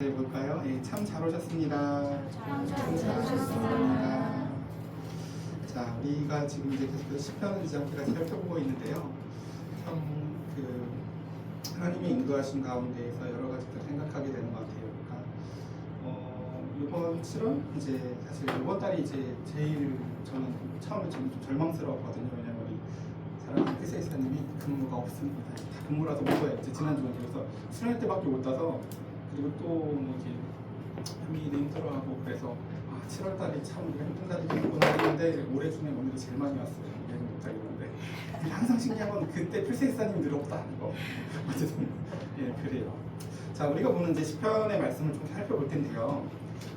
해볼까요? 예, 참 잘 오셨습니다. 잘 오셨습니다. 자, 우리가 지금 이제 계속해서 시편을 이제 함께 살펴보고 있는데요. 참 하나님의 인도하신 가운데에서 여러 가지들 생각하게 되는 것 같아요. 그러니까 이번 7월 이제 사실 이번 달이 이제 제일 저는 처음에 좀 절망스러웠거든요. 왜냐면 우리 사랑하는 크리스찬님이 근무가 없습니다. 다 근무라서 못 와요. 이제 지난주에 그래서 수련회 때밖에 못 와서. 그리고 또뭐 이렇게 힘이 힘들어하고 그래서 7월 달이 참 우리가 힘든 달이 되겠구나 했는데 올해 중에 오늘이 제일 많이 왔어요. 이해는 못하겠는데 항상 신기한 건 그때 필세사님 늘었다는 거. 어쨌든 예 그래요. 자, 우리가 보는 이제 시편의 말씀을 좀 살펴볼 텐데요.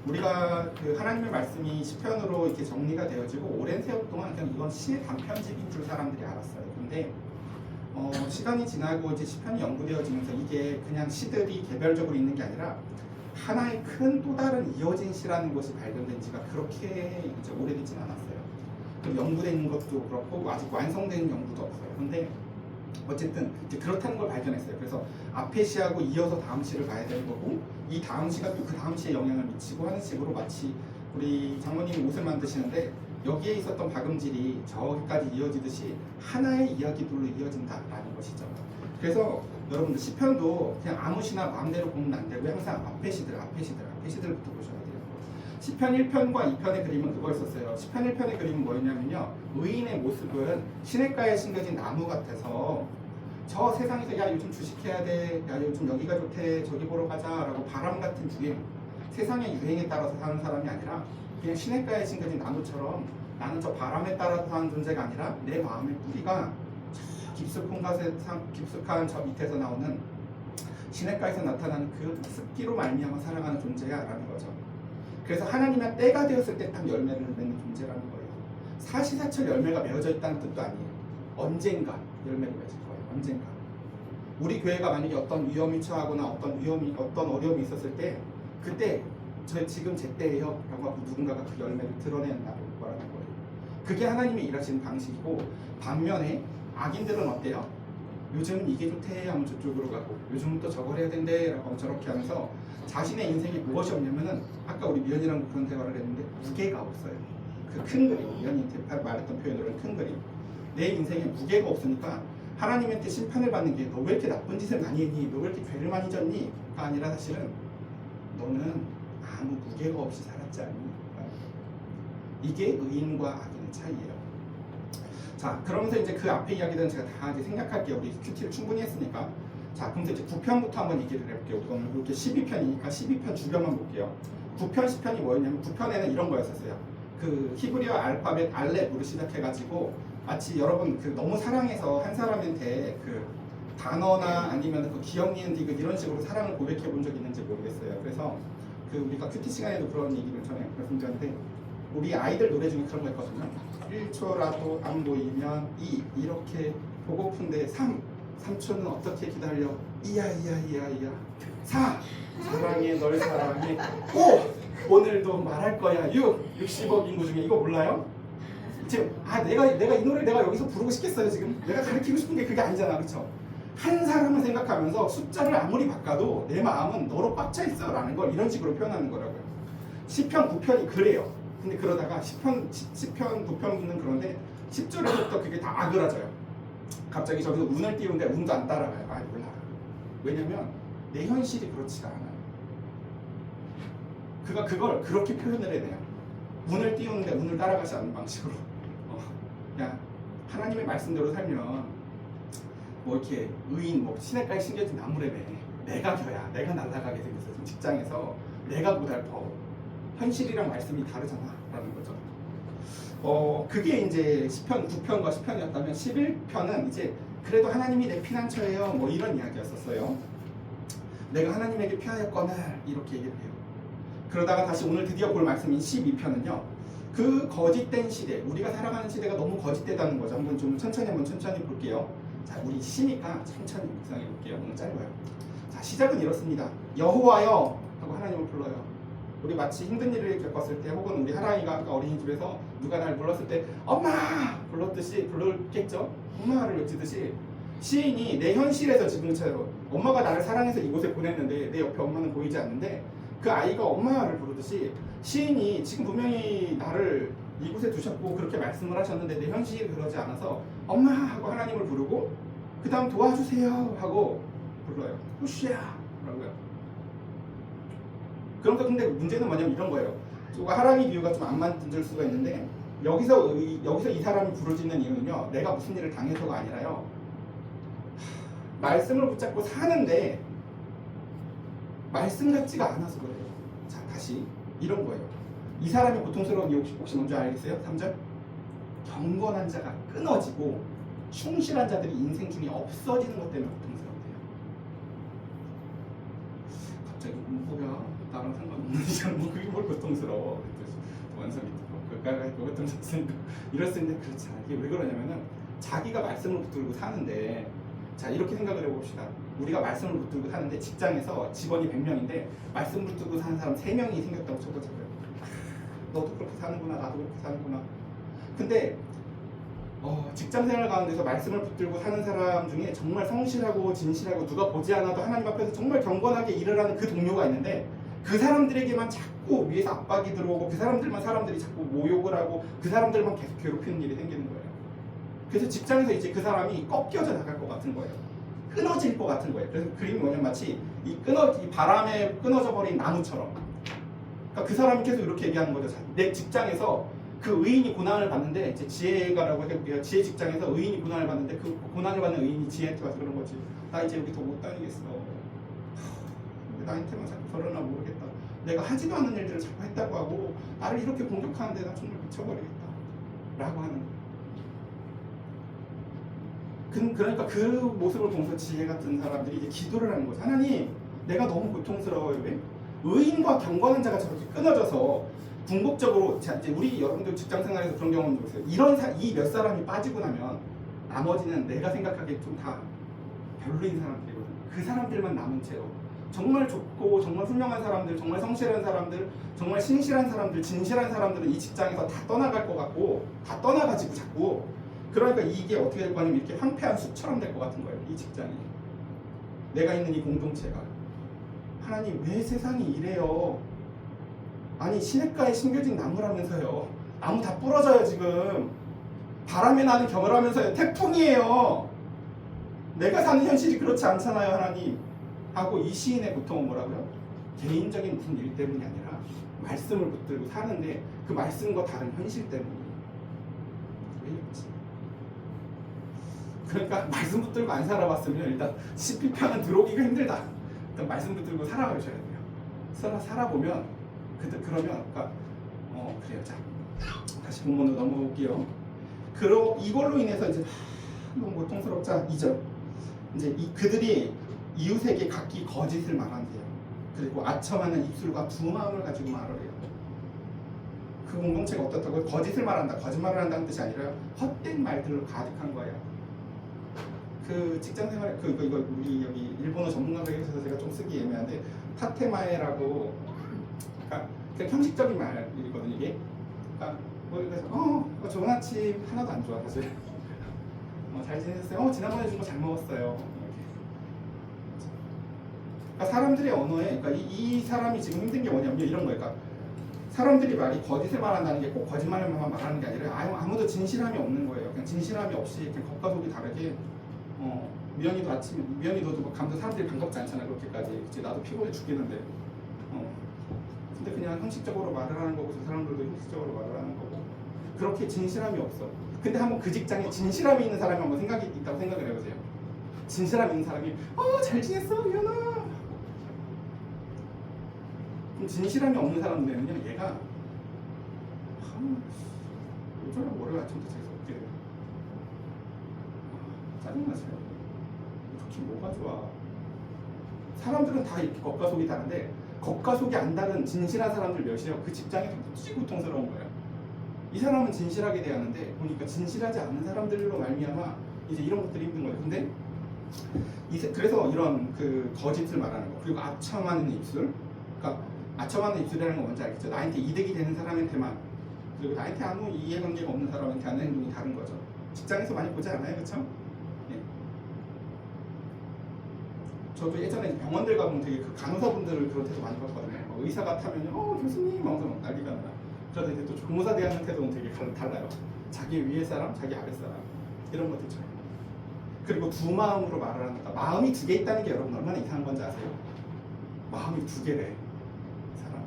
우리가 그 하나님의 말씀이 시편으로 이렇게 정리가 되어지고 오랜 세월 동안 그냥 이건 시의 단편집인 줄 사람들이 알았어요. 근데 시간이 지나고 이제 시편이 연구되어지면서 이게 그냥 시들이 개별적으로 있는 게 아니라 하나의 큰 또 다른 이어진 시라는 것이 발견된 지가 그렇게 이제 오래되진 않았어요. 연구된 것도 그렇고 아직 완성된 연구도 없어요. 근데 어쨌든 이제 그렇다는 걸 발견했어요. 그래서 앞에 시하고 이어서 다음 시를 봐야 되는 거고 이 다음 시가 또 그 다음 시에 영향을 미치고 하는 식으로 마치 우리 장모님이 옷을 만드시는데 여기에 있었던 박음질이 저기까지 이어지듯이 하나의 이야기들로 이어진다라는 것이죠. 그래서 여러분들 시편도 그냥 아무 시나 마음대로 보면 안 되고 항상 앞에 시들부터 보셔야 돼요. 시편 1편과 2편의 그림은 그거였었어요. 시편 1편의 그림은 뭐였냐면요. 의인의 모습은 시냇가에 심겨진 나무 같아서 저 세상에서 야 요즘 주식해야 돼, 야 요즘 여기가 좋대, 저기 보러 가자 라고 바람 같은 유행, 세상의 유행에 따라서 사는 사람이 아니라 그냥 시냇가에 심겨진 나무처럼 나는 저 바람에 따라서 사는 존재가 아니라 내 마음의 뿌리가 저 깊숙한 저 밑에서 나오는 시냇가에서 나타나는 그 습기로 말미암아 살아가는 존재야 라는 거죠. 그래서 하나님의 때가 되었을 때 딱 열매를 맺는 존재라는 거예요. 사시사철 열매가 맺어져 있다는 뜻도 아니에요. 언젠가 열매를 맺을 거예요. 언젠가. 우리 교회가 만약에 어떤 위험이 처하거나 어떤 어려움이 있었을 때 그때 지금 제 때예요 라고 하고 누군가가 그 열매를 드러낸다고 말하는 거예요. 그게 하나님의 일하시는 방식이고, 반면에 악인들은 어때요? 요즘 이게 좋대 하면 저쪽으로 가고 요즘은 또 저걸 해야 된대 라고 저렇게 하면서 자신의 인생에 무엇이 없냐면은 아까 우리 미연이랑 그런 대화를 했는데 무게가 없어요. 그 큰 그림, 미연이한테 말했던 표현으로는 큰 그림, 내 인생에 무게가 없으니까 하나님한테 심판을 받는 게 너 왜 이렇게 나쁜 짓을 많이 했니? 너 왜 이렇게 죄를 많이 졌니? 가 아니라 사실은 너는 아무 무게가 없이 살았지 않니? 이게 의인과 악인의 차이예요. 자, 그러면서 이제 그 앞에 이야기들은 제가 다 이제 생략할게요. 우리 큐티를 충분히 했으니까. 자, 그럼 이제 9편부터 한번 얘기를 해볼게요. 이건 이렇게 12편이니까 12편 주변만 볼게요. 9편, 10편이 뭐였냐면 9편에는 이런 거였었어요. 그 히브리어 알파벳 알렙으로 시작해가지고 마치 여러분 그 너무 사랑해서 한 사람한테 그 단어나 아니면 그 기억 니은 디귿 이런 식으로 사랑을 고백해 본 적 있는지 모르겠어요. 그래서 그 우리가 큐티 시간에도 그런 얘기를 전에 말씀드렸는데 우리 아이들 노래 중에 그런 거 있거든요. 1초라도 안 보이면 2 이렇게 보고픈데 3초는 어떻게 기다려? 2야 4 사랑해 널 사랑해 5 오늘도 말할 거야 60억 인구 중에 이거 몰라요? 지금 내가 이 노래를 내가 여기서 부르고 싶겠어요. 지금 내가 가르치고 싶은 게 그게 아니잖아, 그렇죠? 한 사람을 생각하면서 숫자를 아무리 바꿔도 내 마음은 너로 꽉 차 있어 라는 걸 이런 식으로 표현하는 거라고요. 시편 9편이 그래요. 근데 그러다가 10편 9편은 그런데 10절에서부터 그게 다 아그라져요. 갑자기 저기서 운을 띄우는데 운도 안 따라가요. 몰라. 왜냐면 내 현실이 그렇지가 않아요. 그걸 그렇게 표현을 해내요. 운을 띄우는데 운을 따라가지 않는 방식으로. 그냥 하나님의 말씀대로 살면 뭐 이렇게 의인 뭐 시냇가에 심겨진 나무래매 내가 겨야 내가 날아가게 생겼어. 지금 직장에서 내가 고달퍼. 현실이랑 말씀이 다르잖아 라는 거죠. 그게 이제 10편 9편과 10편이었다면 11편은 이제 그래도 하나님이 내 피난처예요 뭐 이런 이야기였었어요. 내가 하나님에게 피하였거늘 이렇게 얘기를 해요. 그러다가 다시 오늘 드디어 볼 말씀인 12편은요 그 거짓된 시대, 우리가 살아가는 시대가 너무 거짓되다는 거죠. 한번 천천히 볼게요. 자, 우리 시니까 천천히 묵상해 볼게요. 너무 짧아요. 자, 시작은 이렇습니다. 여호와여 하고 하나님을 불러요. 우리 마치 힘든 일을 겪었을 때 혹은 우리 하랑이가 아까 어린이집에서 누가 날 불렀을 때 엄마 불렀듯이 불렀겠죠. 엄마를 외치듯이 시인이 내 현실에서 지금처럼 엄마가 나를 사랑해서 이곳에 보냈는데 내 옆에 엄마는 보이지 않는데 그 아이가 엄마를 부르듯이 시인이 지금 분명히 나를 이곳에 두셨고 그렇게 말씀을 하셨는데 내 현실이 그러지 않아서 엄마 하고 하나님을 부르고 그 다음 도와주세요 하고 불러요. 호시야 라고요. 그러니까 근데 문제는 뭐냐면 이런 거예요. 하람이 비유가 좀 안 맞을 수가 있는데 여기서 이 사람이 부르짖는 이유는요, 내가 무슨 일을 당해서가 아니라요, 말씀을 붙잡고 사는데 말씀 같지가 않아서 그래요. 자, 다시 이런 거예요. 이 사람이 고통스러운 이유 혹시 뭔지 알겠어요? 3절. 경건한 자가 끊어지고 충실한 자들이 인생 중에 없어지는 것 때문에 고통스럽대요. 갑자기 문구가 나랑 상관없는 뭐 그게 뭘 고통스러워. 원성이 듣고 고통스럽으니까 이럴 수 있는데 그렇지 않아. 이게 왜 그러냐면은 자기가 말씀을 붙들고 사는데, 자 이렇게 생각을 해봅시다. 우리가 말씀을 붙들고 사는데 직장에서 직원이 100명인데 말씀 붙들고 사는 사람 3명이 생겼다고 쳐보자고요. 너도 그렇게 사는구나, 나도 그렇게 사는구나. 근데 직장생활 가운데서 말씀을 붙들고 사는 사람 중에 정말 성실하고 진실하고 누가 보지 않아도 하나님 앞에서 정말 경건하게 일을 하는 그 동료가 있는데, 그 사람들에게만 자꾸 위에서 압박이 들어오고 그 사람들이 자꾸 모욕을 하고 그 사람들만 계속 괴롭히는 일이 생기는 거예요. 그래서 직장에서 이제 그 사람이 꺾여져 나갈 것 같은 거예요. 끊어질 것 같은 거예요. 그래서 그림이 뭐냐면 마치 이 바람에 끊어져 버린 나무처럼. 그러니까 그 사람이 계속 이렇게 얘기하는 거죠. 내 직장에서 그 의인이 고난을 받는데, 이제 지혜가라고 해볼게요. 지혜 직장에서 의인이 고난을 받는데 그 고난을 받는 의인이 지혜한테 와서 그런 거지. 나 이제 여기 더 못 다니겠어. 나한테만 자꾸 저러나 모르겠다. 내가 하지도 않는 일들을 자꾸 했다고 하고 나를 이렇게 공격하는데 나 정말 미쳐버리겠다 라고 하는 거예요. 그러니까 그 모습을 보면서 지혜 같은 사람들이 이제 기도를 하는 거죠. 하나님, 내가 너무 고통스러워요. 왜? 의인과 경건한 자가 저렇게 끊어져서 궁극적으로, 자, 이제 우리 여러분들 직장 생활에서 그런 경우는 보세요. 이 몇 사람이 빠지고 나면 나머지는 내가 생각하기에 좀 다 별로인 사람들이거든. 그 사람들만 남은 채로 정말 좋고 정말 훌륭한 사람들, 정말 성실한 사람들, 정말 신실한 사람들, 진실한 사람들은 이 직장에서 다 떠나갈 것 같고 다 떠나가지고 자꾸, 그러니까 이게 어떻게 될 거냐면 이렇게 황폐한 숲처럼 될 것 같은 거예요. 이 직장이, 내가 있는 이 공동체가. 하나님, 왜 세상이 이래요? 아니, 시냇가에 심겨진 나무라면서요. 나무 다 부러져요 지금. 바람에 나는 겨울하면서요. 태풍이에요. 내가 사는 현실이 그렇지 않잖아요 하나님 하고, 이 시인의 고통은 뭐라고요? 개인적인 무슨 일 때문이 아니라 말씀을 붙들고 사는데 그 말씀과 다른 현실 때문이에요. 왜 이렇지? 그러니까 말씀 붙들고 안 살아봤으면 일단 10편은 들어오기가 힘들다. 일단 말씀 붙들고 살아가셔야 돼요. 살아보면 그러면 그래요. 자, 다시 본문으로 넘어올게요. 이걸로 인해서 이제 너무 고통스럽자. 2절. 이제 그들이 이웃에게 각기 거짓을 말한대요. 그리고 아첨하는 입술과 두 마음을 가지고 말을 해요. 그 공동체가 어떻다고요? 거짓을 말한다, 거짓말을 한다는 뜻이 아니라 헛된 말들로 가득한 거예요. 그 직장생활, 이거 우리 여기 일본어 전문가가 계셔서 제가 좀 쓰기 애매한데, 타테마에라고, 그러니까 그냥 형식적인 말이거든요 이게. 그러니까 그래서 좋은 아침, 하나도 안 좋아 사실. 잘 지내셨어요? 지난번에 준 거 잘 먹었어요. 그러니까 사람들의 언어에, 그러니까 이 사람이 지금 힘든 게 뭐냐면 이런 거예요. 그러니까 사람들이 거짓을 말한다는 게 꼭 거짓말만 말하는 게 아니라 아무도 진실함이 없는 거예요. 그냥 진실함이 없이 그냥 겉과 속이 다르게. 미연이도 아침에, 미연이도 감도 사람들이 반갑지 않잖아 그렇게까지. 그치? 나도 피곤해 죽겠는데. 근데 그냥 형식적으로 말을 하는 거고 저 사람들도 형식적으로 말을 하는 거고, 그렇게 진실함이 없어. 근데 한번 그 직장에 진실함이 있는 사람이 한번 생각이 있다고 생각을 해보세요. 진실함이 있는 사람이 잘 지냈어 미연아. 그럼 진실함이 없는 사람 되면요, 얘가 요즘은 월요일 아침부터 재수 없게 돼요. 짜증나세요. 좋긴 뭐가 좋아. 사람들은 다 이렇게 겉과 속이 다른데 겉과 속이 안 다른 진실한 사람들 몇이에요. 그 직장에서 무지 고통스러운 거예요. 이 사람은 진실하게 대하는데 보니까 진실하지 않은 사람들로 말미암아 이제 이런 것들이 힘든 거예요. 근데 그래서 이런 그 거짓을 말하는 거, 그리고 아첨하는 입술. 그러니까 아첨하는 입술이라는 건 뭔지 알겠죠? 나한테 이득이 되는 사람한테만, 그리고 나한테 아무 이해관계가 없는 사람한테 하는 행동이 다른 거죠. 직장에서 많이 보지 않아요, 그렇죠? 예. 저도 예전에 병원들 가보면 되게 그 간호사분들을 그런 태도 많이 봤거든요. 의사 같으면 교수님 하면서 막 난리가 나요. 그러다 이제 또 조무사 대하는 태도는 되게 달라요. 자기 위에 사람, 자기 아래 사람 이런 것들 있잖아요. 그리고 두 마음으로 말을 하니까 마음이 두 개 있다는 게 여러분 얼마나 이상한 건지 아세요? 마음이 두 개래 사람.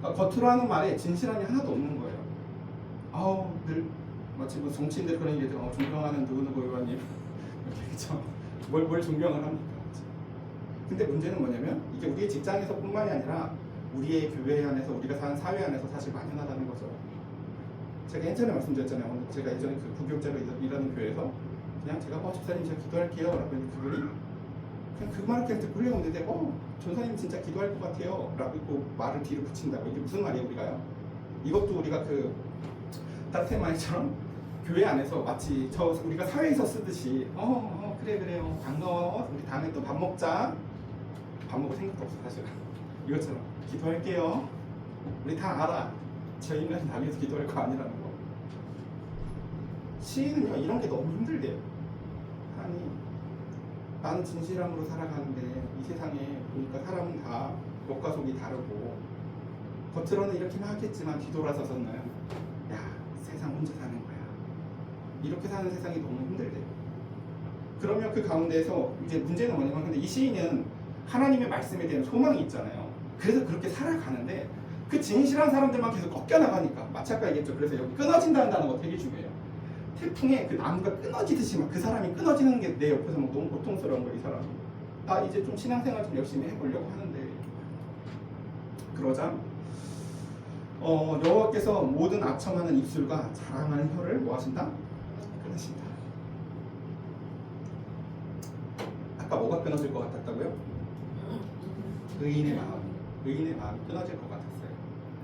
그러니까 겉으로 하는 말에 진실함이 하나도 없는 거예요. 늘 마치 뭐 정치인들 그런 얘기죠. 존경하는 누구누구 의원님 이렇게 그죠? 뭘 존경을 합니까? 근데 문제는 뭐냐면 이게 우리의 직장에서뿐만이 아니라 우리의 교회 안에서 우리가 사는 사회 안에서 사실 만연하다는 거죠. 제가 예전에 말씀드렸잖아요. 제가 예전에 그 부교육자로 일하는 교회에서 그냥 제가 집사님 제가 기도할게요 라고 했는데 그분이 그냥 그 말을 그냥 듣고 흘려오는데 전사님 진짜 기도할 것 같아요 라고 말을 뒤로 붙인다고. 이게 무슨 말이에요 우리가요? 이것도 우리가 그 따뜻한 말처럼 교회 안에서 마치 우리가 사회에서 쓰듯이 그래요 반가워 우리 다음에 또 밥 먹자. 밥 먹을 생각도 없어 사실은. 이것처럼 기도할게요. 우리 다 알아. 저 인간이 나 위해서 기도할 거 아니라는 거. 시인은요 이런 게 너무 힘들대요. 아니 나는 진실함으로 살아가는데 이 세상에 보니까 사람은 다 겉과 속이 다르고 겉으로는 이렇게만 하겠지만 뒤돌아서서는 야 세상 혼자 사는 거야. 이렇게 사는 세상이 너무 힘들대요. 그러면 그 가운데에서 이제 문제는 뭐냐면 근데 이 시인은 하나님의 말씀에 대한 소망이 있잖아요. 그래서 그렇게 살아가는데 그 진실한 사람들만 계속 꺾여나가니까 마치 아까 얘기했죠. 그래서 여기 끊어진다는 단어가 되게 중요해요. 태풍에 그 나무가 끊어지듯이 막 그 사람이 끊어지는 게 내 옆에서 막 너무 고통스러운 거야. 이 사람이. 나 이제 좀 신앙생활 좀 열심히 해보려고 하는데 그러자 여호와께서 모든 악청하는 입술과 자랑하는 혀를 뭐 하신다? 끊으신다. 아까 뭐가 끊어질 것 같았다고요? 의인의 마음이 끊어질 것 같았어요.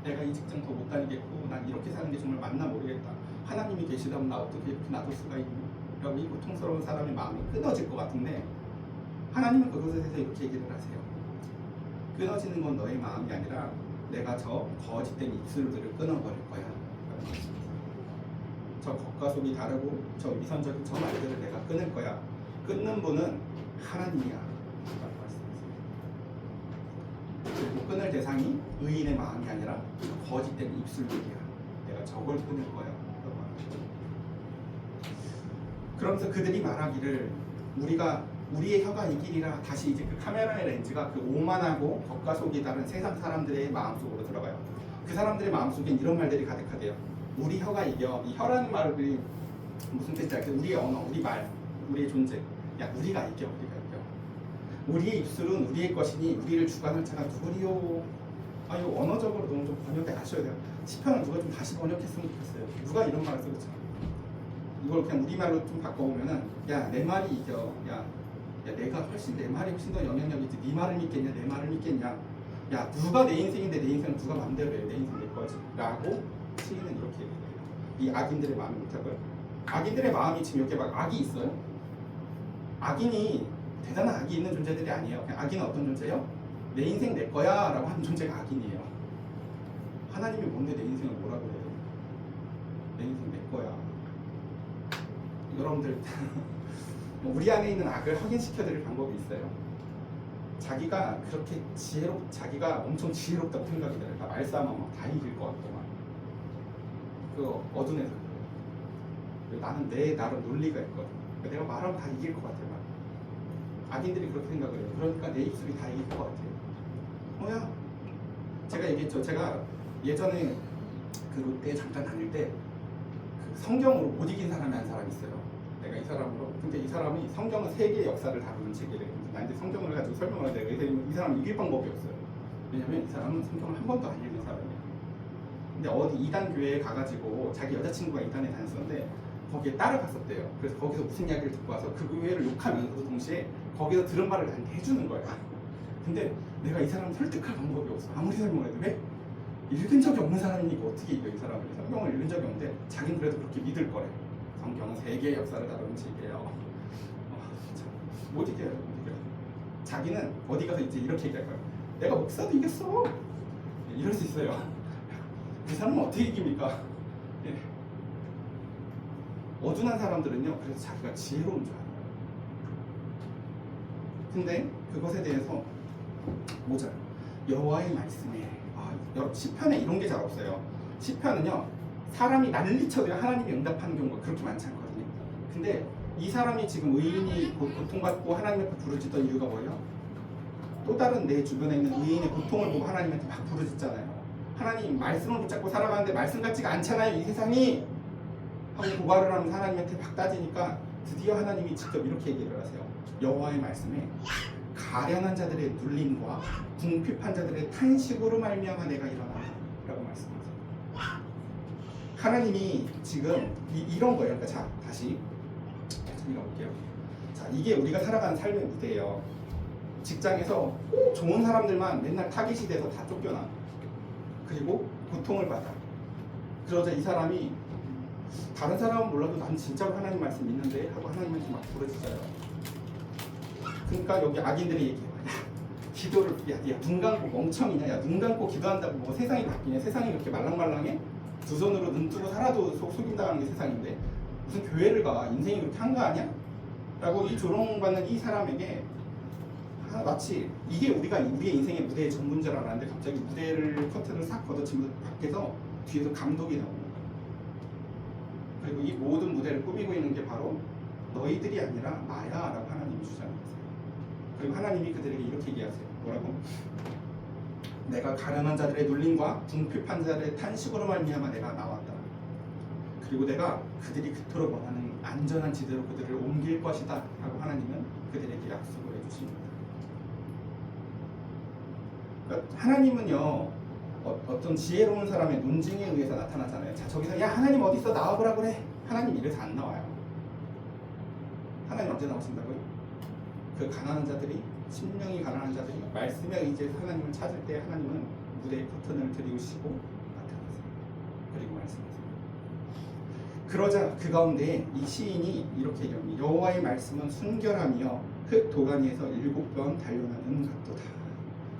내가 이 직장 더 못 다니겠고 난 이렇게 사는 게 정말 맞나 모르겠다. 하나님이 계시다면 나 어떻게 이렇게 놔둘 수가 있니? 라고 이 고통스러운 사람의 마음이 끊어질 것 같은데 하나님은 그것에 대해서 이렇게 얘기를 하세요. 끊어지는 건 너의 마음이 아니라 내가 저 거짓된 입술들을 끊어버릴 거야. 저 겉과 속이 다르고 저 위선적인 저 말들을 내가 끊을 거야. 끊는 분은 하나님이야. 라고 말씀하세요. 그리고 끊을 대상이 의인의 마음이 아니라 거짓된 입술들이야. 내가 저걸 끊을 거야. 라고 말하죠. 그러면서 그들이 말하기를 우리의 혀가 이길이라. 다시 이제 그 카메라의 렌즈가 그 오만하고 겉과 속이 다른 세상 사람들의 마음속으로 들어가요. 그 사람들의 마음속엔 이런 말들이 가득하대요. 우리 혀가 이겨. 이 혀라는 말이 무슨 뜻인지 알겠어요? 우리의 언어, 우리 말, 우리의 존재. 야 우리가 이겨. 우리의 입술은 우리의 것이니 우리를 주관할 자가 누구리요? 이거 언어적으로 너무 좀 번역을 하셔야 돼요. 시편을 누가 좀 다시 번역했으면 좋겠어요. 누가 이런 말을 쓰겠죠? 이걸 그냥 우리말로 좀 바꿔보면은 야 내 말이 이겨. 야 내가 내 말이 훨씬 더 영향력이 있지. 네 말을 믿겠냐? 내 말을 믿겠냐? 야 누가 내 인생인데 내 인생은 누가 맘대로 해. 내 인생 내 거지. 라고 시인은 이렇게 얘기해요. 이 악인들의 마음이 못하고요. 악인들의 마음이 지금 이렇게 막 악이 있어요. 악인이 대단한 악이 있는 존재들이 아니에요. 그냥 악인은 어떤 존재예요? 내 인생 내 거야 라고 하는 존재가 악인이에요. 하나님이 뭔데 내 인생을 뭐라고 해요? 내 인생 내 거야. 여러분들 우리 안에 있는 악을 확인시켜드릴 방법이 있어요. 자기가 그렇게 자기가 엄청 지혜롭다고 생각이 들어요. 그러니까 말싸움하면 다 이길 것 같고 막 그 어두운에서 나는 내 나름 논리가 있거든. 그러니까 내가 말하면 다 이길 것 같아요. 막. 악인들이 그렇게 생각을 해요. 그러니까 내 입술이 다 이길 것 같아요. 뭐야? 제가 얘기했죠. 제가 예전에 그 롯데에 잠깐 다닐 때 그 성경으로 못 이긴 사람이 한 사람이 있어요. 내가 이 사람으로. 근데 이 사람이 성경은 세계의 역사를 다루는 책이래요. 나한테 성경을 가지고 설명을 하는데 이 사람은 이길 방법이 없어요. 왜냐면 이 사람은 성경을 한 번도 안 읽는 사람이에요. 근데 어디 이단 교회에 가가지고 자기 여자친구가 이단에 다녔었는데 거기에 따라갔었대요. 그래서 거기서 무슨 이야기를 듣고 와서 그 교회를 욕하면서도 동시에 거기서 들은 말을 나한테 해주는 거야. 근데 내가 이 사람을 설득할 방법이 없어. 아무리 설명해도 왜? 읽은 적이 없는 사람이니까 어떻게 이겨 이 사람을. 성경을 읽은 적이 없는데 자기는 그래도 그렇게 믿을 거래. 성경은 세계의 역사를 다루는 책이에요. 못 이겨요. 자기는 어디 가서 이제 이렇게 얘기할 거야. 내가 목사도 이겼어. 이럴 수 있어요. 그 사람은 어떻게 이깁니까? 어둔한 사람들은요. 그래서 자기가 지혜로운 줄 알아요. 근데 그것에 대해서 모자라. 여호와의 말씀에 여러분 시편에 이런 게 잘 없어요. 시편은요 사람이 난리쳐도 하나님이 응답하는 경우가 그렇게 많지 않거든요. 근데 이 사람이 지금 의인이 고통받고 하나님 앞에 부르짖던 이유가 뭐예요? 또 다른 내 주변에 있는 의인의 고통을 보고 하나님한테 막 부르짖잖아요. 하나님 말씀을 붙잡고 살아가는데 말씀 같지가 않잖아요 이 세상이 하고 고발을 하면서 하나님한테 막 따지니까 드디어 하나님이 직접 이렇게 얘기를 하세요. 여호와의 말씀에 가련한 자들의 눌림과 궁핍한 자들의 탄식으로 말미암아 내가 일어나라 라고 말씀하세요. 하나님이 지금 이런 거예요. 그러니까 자 다시 읽어볼게요. 자 이게 우리가 살아가는 삶의 무대예요. 직장에서 좋은 사람들만 맨날 타깃이 돼서 다 쫓겨나. 그리고 고통을 받아. 그러자 이 사람이 다른 사람은 몰라도 난 진짜로 하나님 말씀 믿는데 하고 하나님한테 막 부르짖어요. 그러니까 여기 악인들이 얘기해요. 야 기도를 눈 감고 멍청이냐? 야 눈 감고 기도한다고 뭐 세상이 바뀌냐? 세상이 그렇게 말랑말랑해? 두 손으로 눈 뜨고 살아도 속임당하는 게 세상인데 무슨 교회를 가? 인생이 그렇게 한 거 아니야? 라고 이 조롱받는 이 사람에게 마치 이게 우리의 인생의 무대의 전문줄 알았는데 갑자기 무대를 커튼을 싹 걷어치면서 밖에서 뒤에서 감독이 나오는 거예요. 그리고 이 모든 무대를 꾸미고 있는 게 바로 너희들이 아니라 나야 라고 하나님이 주장하세요. 그리고 하나님이 그들에게 이렇게 얘기하세요. 뭐라고? 내가 가련한 자들의 눌림과 궁핍한 자들의 탄식으로 말미암아 내가 나왔다. 그리고 내가 그들이 그토록 원하는 안전한 지대로 그들을 옮길 것이다 라고 하나님은 그들에게 약속을 해주십니다. 그러니까 하나님은요 어떤 지혜로운 사람의 논증에 의해서 나타나잖아요. 자 저기서 야 하나님 어디 있어 나와보라 그래. 하나님 이래서 안 나와요. 하나님 언제 나오신다고요? 그 가난한 자들이 심령이 가난한 자들이 말씀에 의지해서 하나님을 찾을 때 하나님은 무대의 커튼을 들이우시고 나타나세요. 그리고 말씀하세요. 그러자 그 가운데 이 시인이 이렇게 얘기합니다. 여호와의 말씀은 순결하며 흙 도가니에서 7번 단련하는 각도다.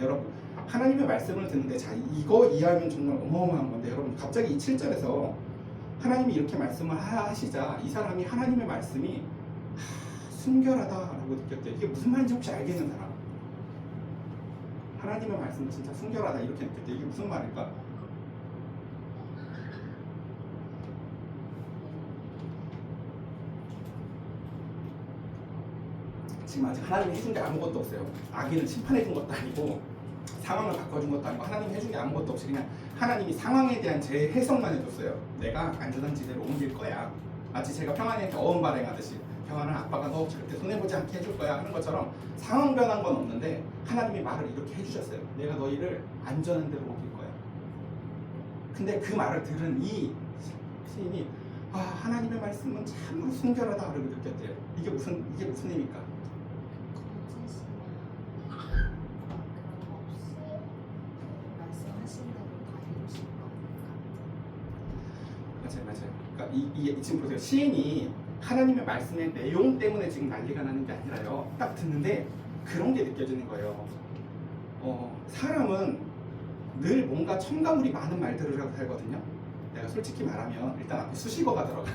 여러분 하나님의 말씀을 듣는데 자 이거 이해하면 정말 어마어마한 건데 여러분 갑자기 이 7절에서 하나님이 이렇게 말씀을 하시자 이 사람이 하나님의 말씀이 순결하다라고 느꼈대요. 이게 무슨 말인지 혹시 알겠는 사람? 하나님의 말씀은 진짜 순결하다 이렇게 느꼈대요. 이게 무슨 말일까? 지금 아직 하나님이 해준 게 아무것도 없어요. 악인을 심판해 준 것도 아니고 상황을 바꿔준 것도 아니고 하나님이 해준 게 아무것도 없이 그냥 하나님이 상황에 대한 제 해석만 해줬어요. 내가 안전한 지대로 옮길 거야. 마치 제가 평안이한테 어음 발행하듯이 평안은 아빠가 너 절대 손해보지 않게 해줄 거야 하는 것처럼 상황 변한 건 없는데 하나님이 말을 이렇게 해주셨어요. 내가 너희를 안전한 데로 옮길 거야. 근데 그 말을 들은 이 시인이 하나님의 말씀은 참으로 순결하다 라고 느꼈대요. 이게 무슨 의미입니까? 맞아요. 그러니까 이 지금 보세요. 시인이 하나님의 말씀의 내용 때문에 지금 난리가 나는 게 아니라요. 딱 듣는데 그런 게 느껴지는 거예요. 사람은 늘 뭔가 첨가물이 많은 말들을 하고 살거든요. 내가 솔직히 말하면 일단 앞에 수식어가 들어가.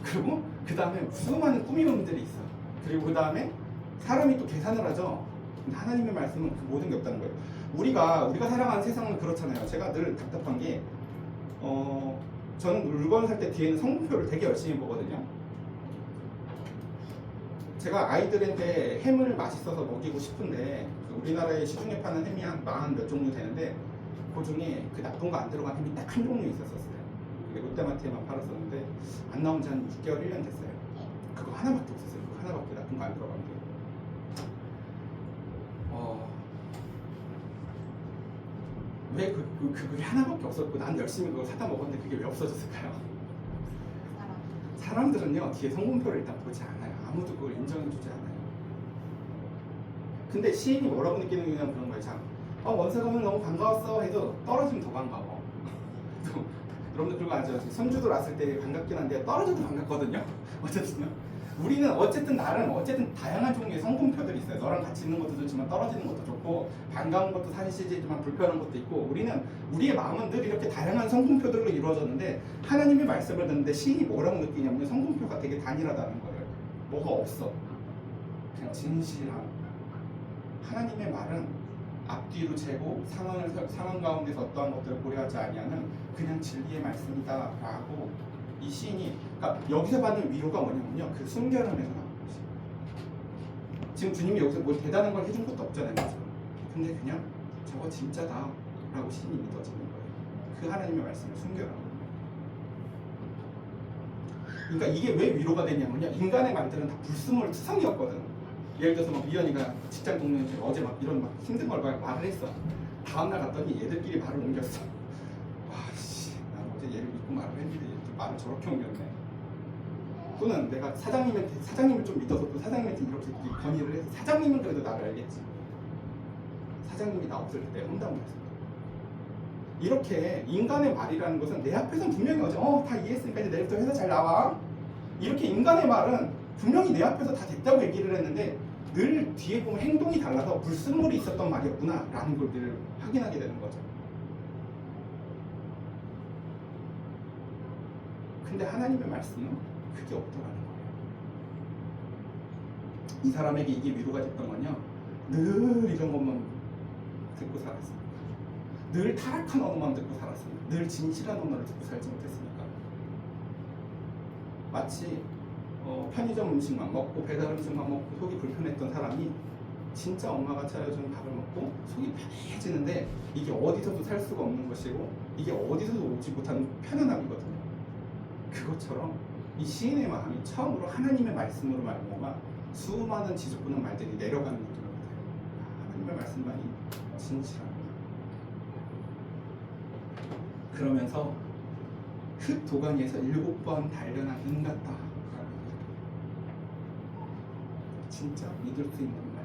그리고 그 다음에 수많은 꾸미음들이 있어. 그리고 그 다음에 사람이 또 계산을 하죠. 근데 하나님의 말씀은 그 모든 게 없다는 거예요. 우리가 살아가는 세상은 그렇잖아요. 제가 늘 답답한 게 저는 물건 살 때 뒤에는 성분표를 되게 열심히 보거든요. 제가 아이들한테 햄을 맛있어서 먹이고 싶은데 우리나라에 시중에 파는 햄이 한 40 몇 종류 되는데 그 중에 그 나쁜 거 안 들어간 햄이 딱 한 종류 있었어요. 그게 롯데마트에만 팔았었는데 안 나온 지 한 6개월 1년 됐어요. 그거 하나밖에 없었어요. 그거 하나밖에 나쁜 거 안 들어간 게. 왜 그게 하나밖에 없었고 난 열심히 그걸 사다 먹었는데 그게 왜 없어졌을까요? 사람들은요 뒤에 성분표를 일단 보지 않아요. 아무도 그걸 인정해주지 않아요. 근데 시인이 뭐라고 느끼는 거냐면 그런 거예요. 참 원서가 오늘 너무 반가웠어 해도 떨어지면 더 반가워. 여러분들 그거 아죠? 손주들 왔을 때 반갑긴 한데 떨어져도 반갑거든요. 어쨌든요. 우리는 나는 어쨌든 다양한 종류의 성분표들이 있어요. 너랑 같이 있는 것도 좋지만 떨어지는 것도 좋고 반가운 것도 사실이지만 불편한 것도 있고 우리의 마음은 늘 이렇게 다양한 성분표들로 이루어졌는데 하나님의 말씀을 듣는데 시인이 뭐라고 느끼냐면 성분표가 되게 단일하다는 거예요. 뭐가 없어. 그냥 진실함, 하나님의 말은 앞뒤로 재고 상황 가운데서 어떠한 것들을 고려하지 아니하는 그냥 진리의 말씀이다라고 이 시인이, 그러니까 여기서 받는 위로가 뭐냐면요, 그 순결함에서 나오는 거지. 지금 주님이 여기서 뭐 대단한 걸 해준 것도 없잖아요, 그죠? 근데 그냥 저거 진짜다라고 시인이 믿어지는 거예요. 그 하나님의 말씀을 순결함. 그러니까 이게 왜 위로가 되냐면요, 인간의 말들은 다 불순물 투성이었거든. 예를 들어서 막 미연이가 직장 동료한테 어제 막 이런 막 힘든 걸 말을 했어. 다음날 갔더니 얘들끼리 말을 옮겼어. 와씨, 난 어제 얘를 믿고 말을 했는데 얘들 말을 저렇게 옮겼네. 또는 내가 사장님을 좀 믿어서 또 사장님한테 이렇게 건의를 해서, 사장님은 그래도 나를 알겠지. 사장님이 나 없을 때 내가 험담을 했어. 이렇게 인간의 말이라는 것은 내 앞에서는 분명히 어제 다 이해했으니까 이제 내일부터 회사 잘 나와, 이렇게 인간의 말은 분명히 내 앞에서 다 됐다고 얘기를 했는데 늘 뒤에 보면 행동이 달라서 불순물이 있었던 말이었구나 라는 걸 늘 확인하게 되는 거죠. 근데 하나님의 말씀은 그게 없더라는 거예요. 이 사람에게 이게 위로가 됐던 건요, 늘 이런 것만 듣고 살았습니다. 늘 타락한 언어만 듣고 살았습니다. 늘 진실한 언어를 듣고 살지 못했으니까. 마치 편의점 음식만 먹고 배달 음식만 먹고 속이 불편했던 사람이 진짜 엄마가 차려준 밥을 먹고 속이 편해지는데, 이게 어디서도 살 수가 없는 것이고 이게 어디서도 오지 못하는 편안함이거든요. 그것처럼 이 시인의 마음이 처음으로 하나님의 말씀으로 말미암아 수많은 지저분한 말들이 내려가는 것들을 같아요. 하나님의 말씀만이 진실합니다. 그러면서 흙 도가니에서 7번 단련한 은 같다. 진짜 믿을 수 있는 말.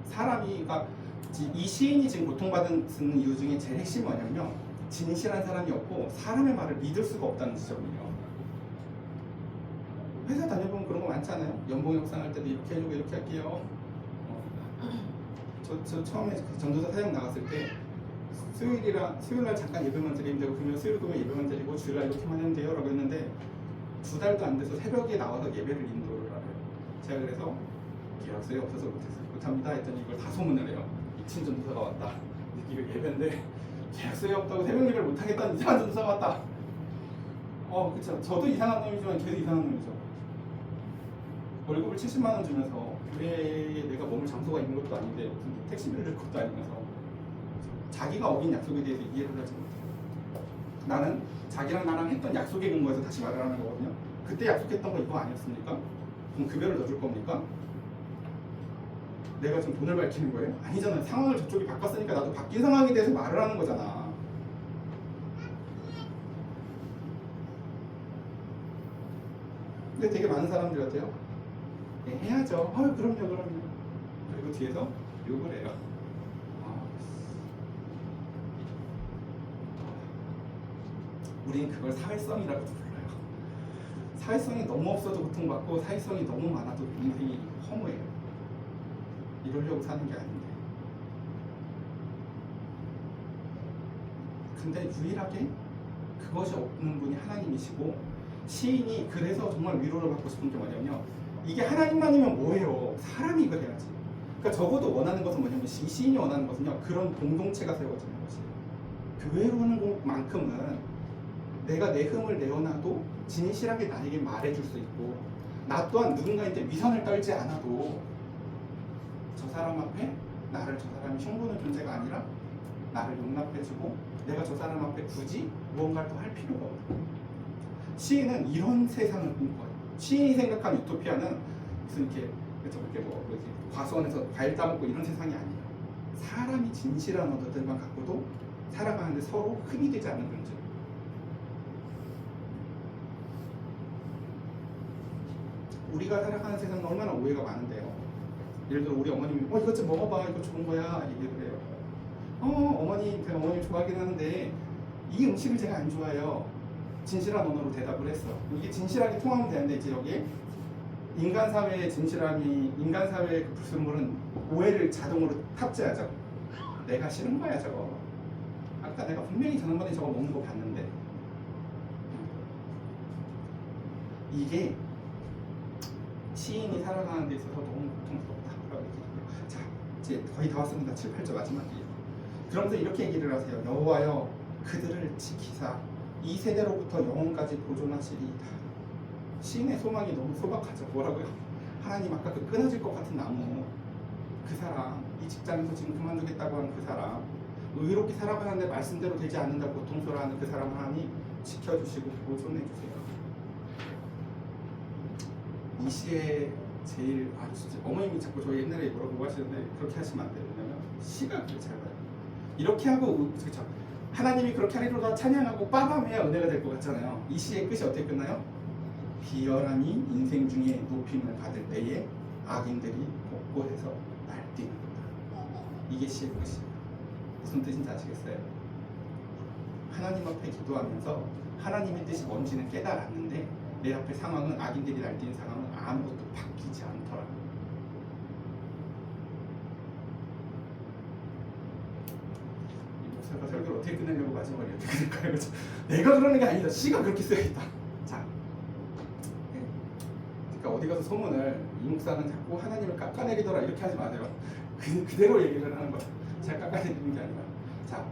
사람이, 그러니까 이 시인이 지금 고통받는 이유 중에 제일 핵심이 뭐냐면요, 진실한 사람이 없고 사람의 말을 믿을 수가 없다는 지점이에요. 회사 다녀보면 그런 거 많잖아요. 연봉 협상할 때도 이렇게 해주고 이렇게 할게요. 저 처음에 전도사 사역 나갔을 때 수요일날 잠깐 예배만 드리면 되고, 수요일 금요일 예배만 드리고 주일날 이렇게만 하면 돼요 라고 했는데 2달도 안 돼서 새벽에 나와서 예배를 인도를 하래요. 제가 그래서 계약서에 없어서 못합니다 했더니 이걸 다 소문을 해요. 미친 전도사가 왔다. 이거 예배인데 계약서에 없다고 새벽 예배를 못하겠다는 이상한 전도사가 왔다. 그쵸. 저도 이상한 놈이지만 걔도 이상한 놈이죠. 월급을 70만 원 주면서 교회에 내가 머물 장소가 있는 것도 아닌데 무슨 택시비를 줄 것도 아니면서 자기가 어긴 약속에 대해서 이해를 하지 못해요. 나는 자기랑 나랑 했던 약속에 근거해서 다시 말을 하는 거거든요. 그때 약속했던 거 이거 아니었습니까? 그럼 급여를 더 줄 겁니까? 내가 지금 돈을 밝히는 거예요? 아니잖아요. 상황을 저쪽이 바꿨으니까 나도 바뀐 상황에 대해서 말을 하는 거잖아. 근데 되게 많은 사람들 같아요. 해야죠. 그럼요. 그리고 뒤에서 욕을 해요. 우리는 그걸 사회성이라고 불러요. 사회성이 너무 없어도 고통받고 사회성이 너무 많아도 인생이 허무해요. 이러려고 사는 게 아닌데. 근데 유일하게 그것이 없는 분이 하나님이시고, 시인이 그래서 정말 위로를 받고 싶은 게 뭐냐면요, 이게 하나님만이면 뭐예요? 사람이 그래야지. 그러니까 적어도 원하는 것은 뭐냐면, 이 시인이 원하는 것은요, 그런 공동체가 세워지는 것이에요. 교회로는 것만큼은 내가 내 흠을 내어놔도 진실하게 나에게 말해줄 수 있고, 나 또한 누군가한테 위선을 떨지 않아도 저 사람 앞에 나를 저 사람이 흉보는 존재가 아니라 나를 용납해주고, 내가 저 사람 앞에 굳이 무언가를 더 할 필요가 없어요. 시인은 이런 세상을 꿈꿔요. 시인이 생각한 유토피아는 무슨 이렇게 과수원에서 과일 따먹고 이런 세상이 아니에요. 사람이 진실한 언어들만 갖고도 살아가는데 서로 흠이 되지 않는 존재. 우리가 살아가는 세상은 얼마나 오해가 많은데요. 예를 들어 우리 어머님이 이것 좀 먹어봐, 이거 좋은 거야 얘기를 해요. 어머니, 제가 어머님 좋아하긴 하는데 이 음식을 제가 안 좋아해요. 진실한 언어로 대답을 했어. 이게 진실하게 통하면 되는데, 이제 여기 인간 사회의 진실함이, 인간 사회의 그 불순물은 오해를 자동으로 탑재하죠. 내가 싫은 거야 저거. 아까 내가 분명히 지난번에 저거 먹는 거 봤는데. 이게 시인이 살아가는 데 있어서 너무 고통스럽다라고 얘기해요. 자, 이제 거의 다 왔습니다. 7, 8절 마지막이에요. 그러면서 이렇게 얘기를 하세요. 여호와여 그들을 지키사 이 세대로부터 영혼까지 보존하시리이다. 시인의 소망이 너무 소박하죠. 뭐라고요? 하나님 아까 그 끊어질 것 같은 나무, 그 사람, 이 직장에서 지금 그만두겠다고 하는 그 사람, 의롭게 살아가는데 말씀대로 되지 않는다고 고통스러워하는 그 사람 하나님 지켜주시고 보존해주세요. 이 시에 제일 진짜 어머님이 자꾸 저 옛날에 뭐라고 하시는데 그렇게 하시면 안 돼요. 왜냐면 시가 그렇게 잘 봐요. 이렇게 하고 그렇죠. 하나님이 그렇게 하리로다 찬양하고 빠밤해야 은혜가 될 것 같잖아요. 이 시의 끝이 어떻게 끝나요? 비열함이 인생 중에 높임을 받을 때에 악인들이 곳곳에서 날뛰는다. 이게 시의 끝이에요. 무슨 뜻인지 아시겠어요? 하나님 앞에 기도하면서 하나님의 뜻이 뭔지는 깨달았는데 내 앞에 상황은 악인들이 날뛰는 상황은 아무것도 바뀌지 않더라. 이 목사가 설교를 어떻게 끝내려고 마지막에 어떻게 될까요? 내가 그러는 게 아니다. 시가 그렇게 쓰여있다. 자, 네. 그러니까 어디 가서 소문을 이 목사는 자꾸 하나님을 깎아내리더라 이렇게 하지 마세요. 그대로 얘기를 하는 거야. 제가 깎아내리는 게 아니라. 자,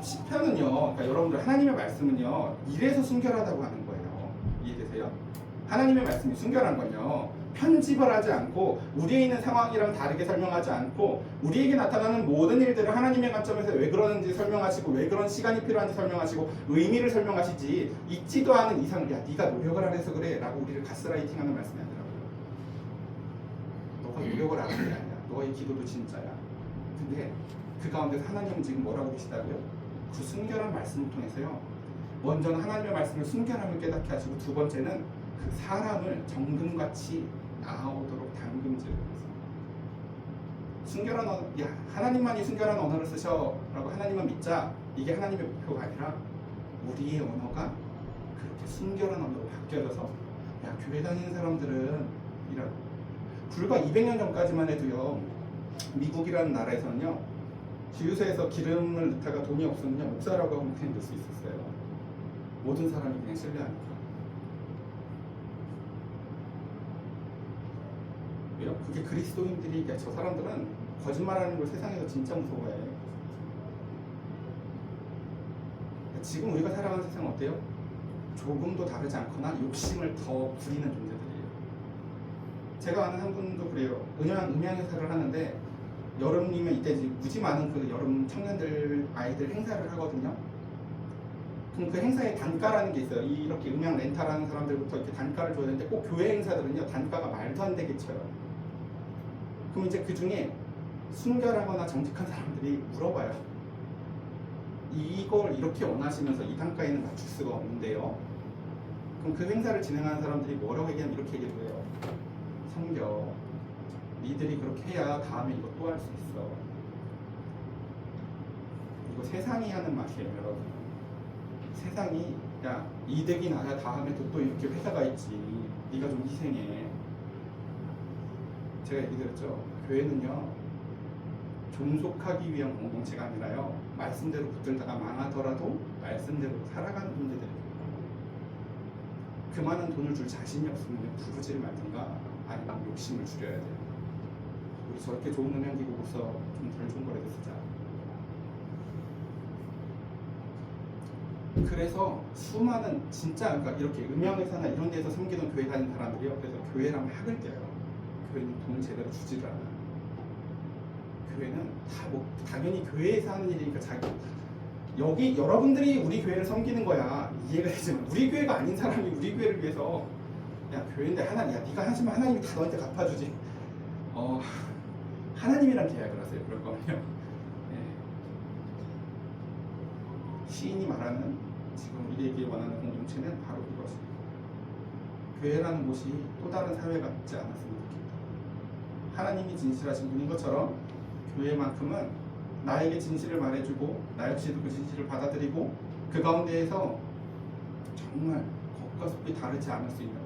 시편은요. 그러니까 여러분들 하나님의 말씀은요. 이래서 순결하다고 하는 거예요. 이해되세요? 하나님의 말씀이 순결한 건요. 편집을 하지 않고 우리에 있는 상황이랑 다르게 설명하지 않고 우리에게 나타나는 모든 일들을 하나님의 관점에서 왜 그러는지 설명하시고 왜 그런 시간이 필요한지 설명하시고 의미를 설명하시지 있지도 않은 이상을 야 네가 노력을 안 해서 그래 라고 우리를 가스라이팅하는 말씀이 아니라고요. 너가 노력을 안 하는 게 아니야. 너의 기도도 진짜야. 근데 그 가운데서 하나님은 지금 뭐라고 계시다고요? 그 순결한 말씀을 통해서요. 먼저는 하나님의 말씀을 순결함을 깨닫게 하시고 두 번째는 그 사람을 정금같이 나오도록 담금질을 순결한 언어, 야 하나님만이 순결한 언어를 쓰셔라고 하나님만 믿자. 이게 하나님의 목표가 아니라 우리의 언어가 그렇게 순결한 언어로 바뀌어져서 야 교회 다니는 사람들은 이런 불과 200년 전까지만 해도요. 미국이라는 나라에서는요. 주유소에서 기름을 넣다가 돈이 없으면요. 목사라고 하면 그냥 넣을 수 있었어요. 모든 사람이 그냥 신뢰하니까. 왜요? 그게 그리스도인들이 저 사람들은 거짓말하는 걸 세상에서 진짜 무서워해. 지금 우리가 살아가는 세상은 어때요? 조금도 다르지 않거나 욕심을 더 부리는 존재들이에요. 제가 아는 한 분도 그래요. 음향회사를 하는데 여름이면 이때 무지 많은 그 여름 청년들 아이들 행사를 하거든요. 그럼 그 행사에 단가라는 게 있어요. 이렇게 음향 렌탈하는 사람들부터 이렇게 단가를 줘야 되는데 꼭 교회 행사들은요 단가가 말도 안 되게 쳐요. 그럼 이제 그 중에 순결하거나 정직한 사람들이 물어봐요. 이걸 이렇게 원하시면서 이 단가에는 맞출 수가 없는데요. 그럼 그 행사를 진행하는 사람들이 뭐라고 얘기하면 이렇게 얘기를 해요. 성경 니들이 그렇게 해야 다음에 이거 또 할 수 있어. 이거 세상이 하는 맛이에요, 여러분. 세상이 야 이득이 나야 다음에 또 이렇게 회사가 있지. 네가 좀 희생해. 제가 얘기드렸죠. 교회는요 존속하기 위한 공동체가 아니라요 말씀대로 붙들다가 망하더라도 말씀대로 살아가는 존재들이에요. 그 많은 돈을 줄 자신이 없으면 부르지를 말든가 아니면 욕심을 줄여야 돼요. 우리 저렇게 좋은 음향기구 못 써. 좀 덜 좋은 거라도 쓰자. 그래서 수많은 진짜 그러니까 이렇게 음향회사나 이런 데서 섬기던 교회 다니는 사람들이요. 그래서 교회랑 학을 떼요. 교회는 돈을 제대로 주지를 않아요. 교회는 다 뭐 당연히 교회에서 하는 일이니까 자기 여기 여러분들이 우리 교회를 섬기는 거야 이해가 되지만 우리 교회가 아닌 사람이 우리 교회를 위해서 야 교회인데 하나님 야 네가 하시면 하나님이 다 너한테 갚아주지. 하나님이랑 계약을 하세요. 그럴 거면요. 네. 시인이 말하는 지금 우리에게 원하는 공동체는 바로 이것이에요. 교회라는 곳이 또 다른 사회 같지 않았으면 좋겠다. 하나님이 진실하신 분인 것처럼 교회만큼은 나에게 진실을 말해주고 나 역시도 그 진실을 받아들이고 그 가운데에서 정말 겉과 속이 다르지 않을 수 있는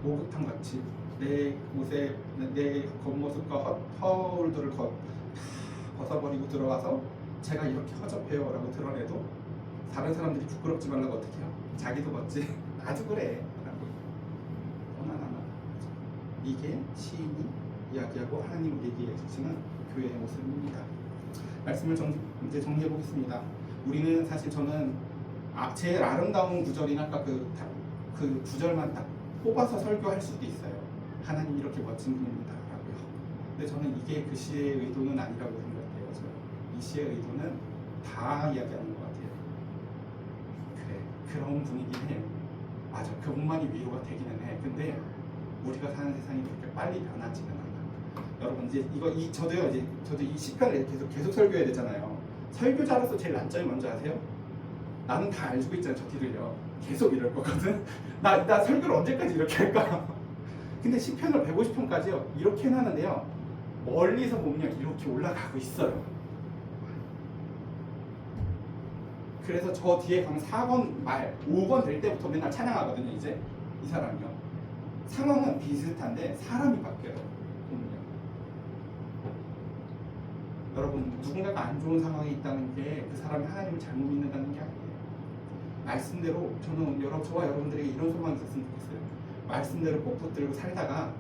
목욕탕 같이 내 옷에 내 겉모습과 허울들을 다 벗어버리고 들어와서 제가 이렇게 허접해요 라고 드러내도 다른 사람들이 부끄럽지 말라고 어떻게 해요? 자기도 멋지 나도 그래 라고 너나 나나 이게 시인이 이야기하고 하나님 우리에게 주시는 교회의 모습입니다. 말씀을 이제 정리해 보겠습니다. 우리는 사실 저는 제일 아름다운 구절인 아까 그 구절만 딱 뽑아서 설교할 수도 있어요. 하나님 이렇게 멋진 분입니다 라고요. 근데 저는 이게 그 시의 의도는 아니라고 생각해요. 이 시의 의도는 다 이야기하는 것 같아요. 그래, 그런 분이긴 해. 맞아, 그분만이 위로가 되기는 해. 근데 우리가 사는 세상이 그렇게 빨리 변하지는 않아. 여러분 이제 저도 이 시편을 계속 설교해야 되잖아요. 설교자로서 제일 난점이 뭔지 아세요? 나는 다 알고 있잖아. 저 뒤를요. 계속 이럴 거거든. 나 설교를 언제까지 이렇게 할까? 근데 시편을 150편까지요. 이렇게 해놨는데요. 멀리서 보면 이렇게 올라가고 있어요. 그래서 저 뒤에 가면 4권 말 5권 될 때부터 맨날 찬양하거든요. 이제 이 사람이요. 상황은 비슷한데 사람이 바뀌어요. 보면요. 여러분 누군가가 안 좋은 상황에 있다는 게 그 사람이 하나님을 잘못 믿는다는 게 아니에요. 말씀대로 저는 저와 여러분들에게 이런 소망이 있었으면 좋겠어요. 말씀대로 꼭 붙들고 살다가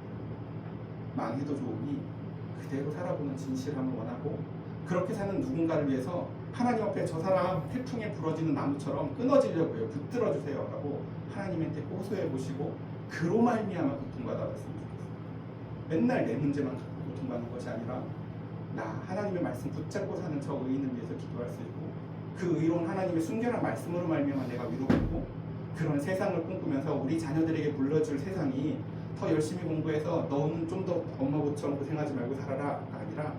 망해도 좋으니 그대로 살아보는 진실함을 원하고 그렇게 사는 누군가를 위해서 하나님 앞에 저 사람 태풍에 부러지는 나무처럼 끊어지려고요. 붙들어 주세요 라고 하나님한테 호소해 보시고 그로 말미암아 고통받아봤으면 좋겠어요. 맨날 내 문제만 갖고 고통받는 것이 아니라 나 하나님의 말씀 붙잡고 사는 저 의인을 위해서 기도할 수 있고 그 의로운 하나님의 순결한 말씀으로 말미암아 내가 위로받고 그런 세상을 꿈꾸면서 우리 자녀들에게 물려줄 세상이 더 열심히 공부해서 너는 좀 더 엄마 보처럼 고생하지 말고 살아라가 아니라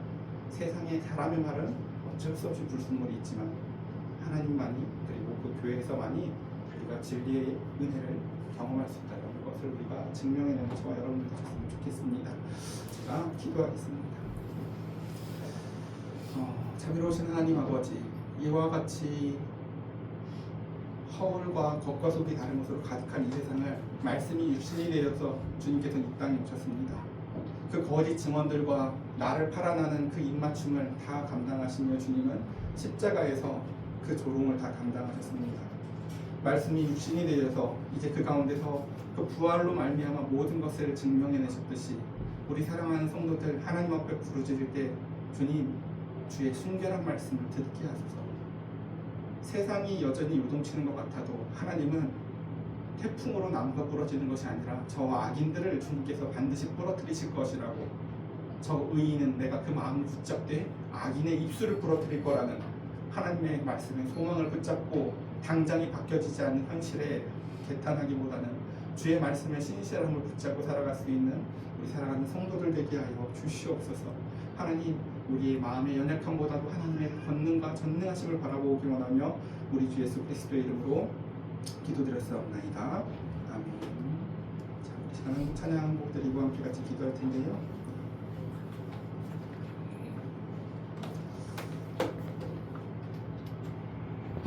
세상의 사람의 말은 어쩔 수 없이 불순물이 있지만 하나님만이 그리고 그 교회에서만이 우리가 진리의 은혜를 경험할 수 있다는 것을 우리가 증명해내는 저와 여러분들 되셨으면 좋겠습니다. 제가 기도하겠습니다. 자비로우신 하나님 아버지, 이와 같이 허울과 겉과 속이 다른 것으로 가득한 이 세상을 말씀이 육신이 되어서 주님께서는 이 땅에 오셨습니다. 그 거짓 증언들과 나를 팔아나는 그 입맞춤을 다 감당하시며 주님은 십자가에서 그 조롱을 다 감당하셨습니다. 말씀이 육신이 되어서 이제 그 가운데서 그 부활로 말미암아 모든 것을 증명해내셨듯이 우리 사랑하는 성도들 하나님 앞에 부르짖을 때 주님 주의 순결한 말씀을 듣게 하소서. 세상이 여전히 요동치는 것 같아도 하나님은 태풍으로 나무가 부러지는 것이 아니라 저 악인들을 주님께서 반드시 부러뜨리실 것이라고, 저 의인은 내가 그 마음을 붙잡되 악인의 입술을 부러뜨릴 거라는 하나님의 말씀에 소망을 붙잡고 당장이 바뀌어지지 않는 현실에 개탄하기보다는 주의 말씀의 신실함을 붙잡고 살아갈 수 있는 우리 사랑하는 성도들 되게 하여 주시옵소서. 하나님, 우리의 마음의 연약함보다도 하나님의 권능과 전능하심을 바라보기 원하며 우리 주 예수 그리스도의 이름으로 기도드렸사옵나이다. 아멘. 자, 우리 찬양 곡 드리고 함께 같이 기도할 텐데요.